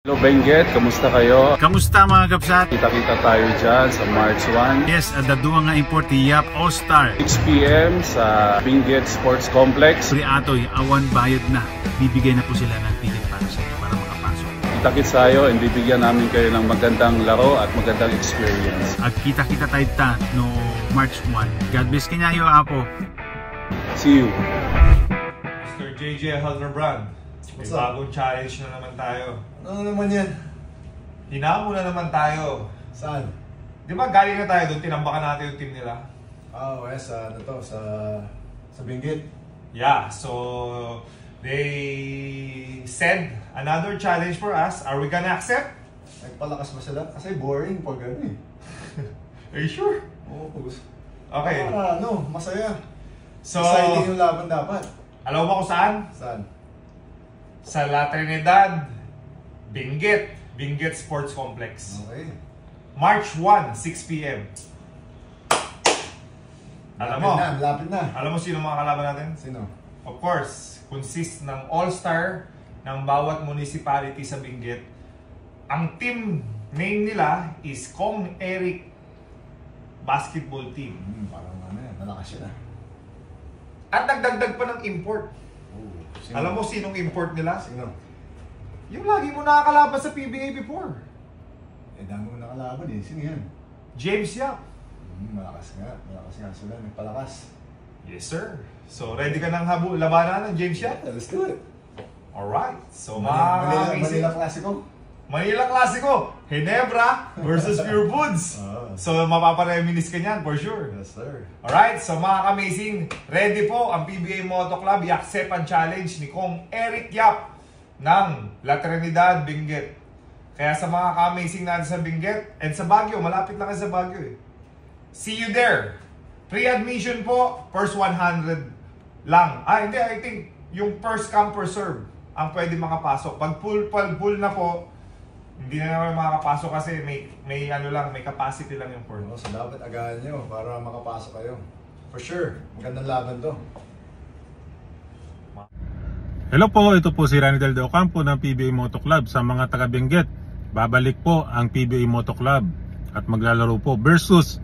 Hello Benguet, kamusta kayo? Kamusta mga kapsat? Kita-kita tayo dyan sa March 1. Yes, at daduwa nga import Yap All-Star 6 PM sa Benguet Sports Complex. Pri atoy, awan bayad na. Bibigay na po sila ng ticket para sa inyo para makapasok. Kita-kits tayo and bibigyan namin kayo ng magandang laro at magandang experience. At kita-kita tayo no March 1. God bless kanyayo, Apo. See you. Mr. JJ Halderbrand. May bagong challenge na naman tayo. Ano naman yan? Hinamo na naman tayo. Saan? Di ba galing na tayo doon, tinambakan natin yung team nila? Yes, sa Benguet. Yeah, so they send another challenge for us. Are we gonna accept? Nagpalakas ba sila? Kasi boring pag ano eh. Are you sure? Oo, Okay. para masaya. So, exciting yung laban dapat. alam mo kung saan? Saan? Sa La Trinidad, Benguet Sports Complex. Okay. March 1, 6 PM. Lapit na. Alam mo sino mga kalaban natin? Sino? Of course, consist ng all-star ng bawat municipality sa Benguet. Ang team name nila is Kong Eric Basketball Team. Parang malakas yun ah. At nagdagdag pa ng import. Sino? Alam mo sinong import nila? Sino? Yung lagi mo nakakalaban sa PBA before. Dami mo nakalaban eh. Sino yan? James Yap. Malakas nga sila. Nagpalakas. Yes sir. So ready ka ng labanan ng James Yap? Yeah, let's do it. Alright. So Manila Clasico. Manila Clasico. Ginebra versus Pure Foods. So mapapareminis ka niyan for sure. Yes sir. Alright, so mga ka-amazing, ready po ang PBA Moto Club i-accept ang challenge ni Kong Eric Yap ng La Trinidad, Benguet. Kaya sa mga ka-amazing natin sa Benguet and sa Baguio, malapit lang sa Baguio eh. See you there. Pre-admission po, first 100 lang. Hindi, I think yung first come first serve ang pwede makapasok. Pag full na po, hindi na naman makakapasok kasi may capacity lang yung court. So dapat agahan nyo para makapasok kayo. For sure, magandang laban to. Hello po, ito po si Ranidel De Ocampo ng PBA Moto Club. Sa mga taga Benguet, babalik po ang PBA Moto Club at maglalaro po versus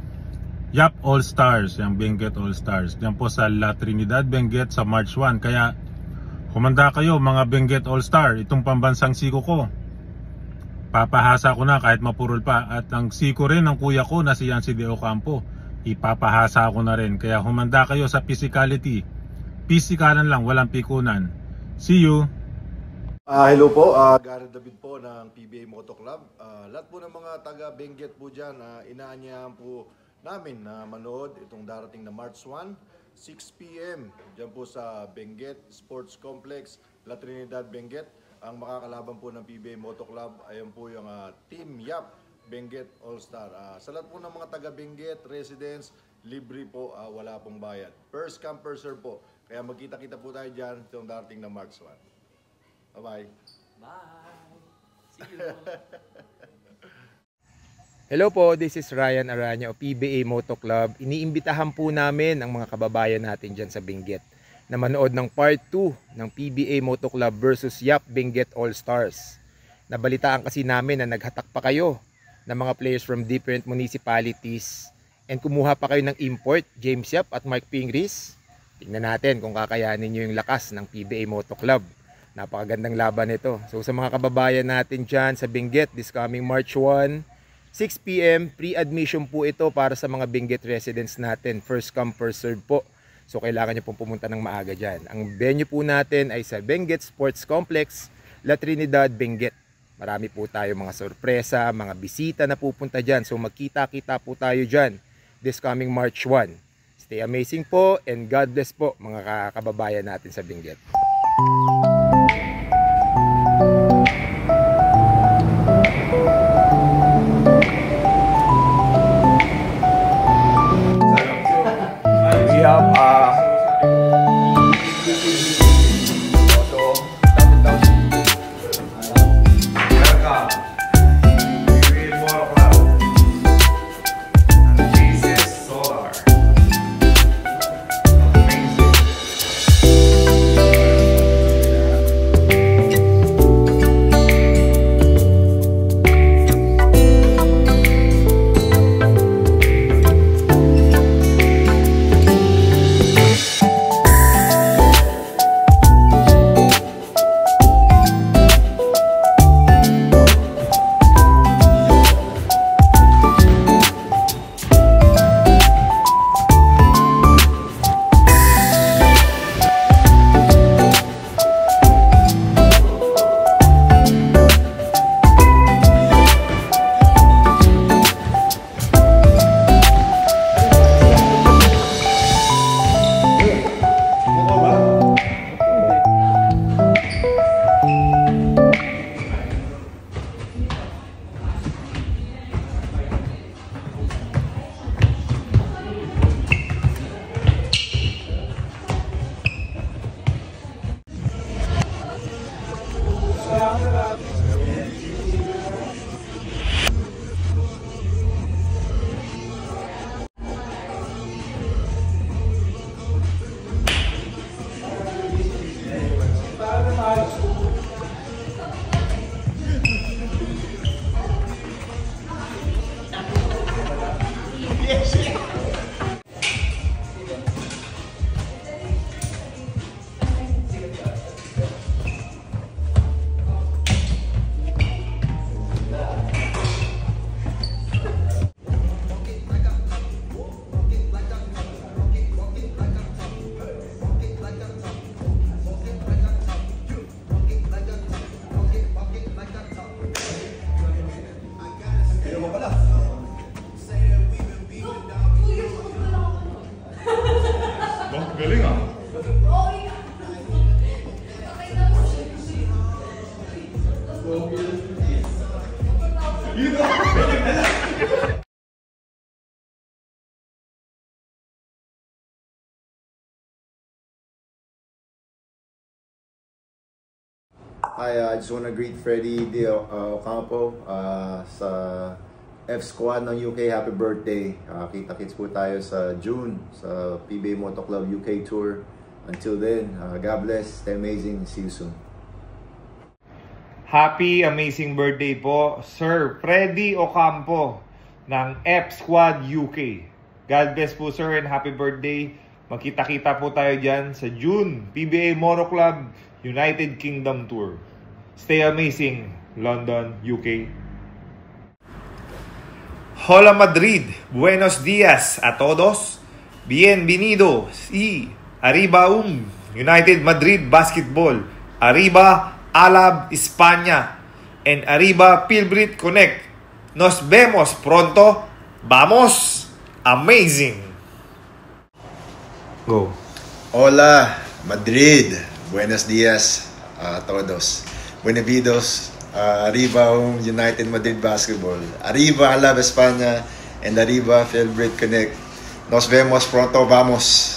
Yap All-Stars, yung Benguet All-Stars. Diyan po sa La Trinidad, Benguet sa March 1. Kaya humanda kayo mga Benguet All-Star, itong pambansang siko ko. Papahasa ko na kahit mapurol pa. At ang siko rin ng kuya ko na si Yancy De Ocampo, ipapahasa ko na rin. Kaya humanda kayo sa physicality. Pisikalan lang, walang pikunan. See you! Hello po, Gary David po ng PBA Moto Club. Lahat po ng mga taga Benguet po dyan, inaanyahan po namin na manood itong darating na March 1, 6 PM dyan po sa Benguet Sports Complex, La Trinidad, Benguet. Ang makakalaban po ng PBA Moto Club, ayan po yung Team Yap Benguet All-Star. Sa lahat po ng mga taga Benguet residents, libre po, wala pong bayad. First come, first serve po. Kaya magkita-kita po tayo dyan itong darating na March 1. Bye-bye. Bye! See you! Hello po, this is Ryan Aranya o PBA Moto Club. Iniimbitahan po namin ang mga kababayan natin dyan sa Benguet na manood ng part 2 ng PBA Moto Club versus Yap Benguet All-Stars. Nabalitaan kasi namin na naghatak pa kayo ng mga players from different municipalities and kumuha pa kayo ng import, James Yap at Mark Pingris. Tingnan natin kung kakayanin nyo yung lakas ng PBA Moto Club. Napakagandang laban ito. So sa mga kababayan natin dyan sa Benguet, this coming March 1, 6 PM, pre-admission po ito para sa mga Benguet residents natin. First come, first serve po. So kailangan nyo pong pumunta ng maaga dyan. Ang venue po natin ay sa Benguet Sports Complex, La Trinidad, Benguet. Marami po tayo mga sorpresa, mga bisita na pupunta dyan. So magkita-kita po tayo dyan this coming March 1. Stay amazing po and God bless po mga kababayan natin sa Benguet. We have Hi, I just want to greet Freddie De Ocampo sa F-Squad ng UK. Happy birthday. Kita-kits po tayo sa June sa PBA Moto Club UK Tour. Until then, God bless, stay amazing, see you soon. Happy amazing birthday po, Sir Freddy Ocampo ng F-Squad UK. God bless po, sir, and happy birthday. Magkita-kita po tayo dyan sa June PBA Moto Club United Kingdom Tour. Stay amazing, London, UK. Hola Madrid, buenos días a todos. Bienvenidos y arriba United Madrid Basketball. Arriba Alab España. And arriba Pilbrit Connect. Nos vemos pronto. Vamos! Amazing! Go. Hola, Madrid. Buenos días a todos. Buenavidos. Arriba United Madrid Basketball. Arriba Alab España. And arriba Philbrit Connect. Nos vemos pronto. Vamos!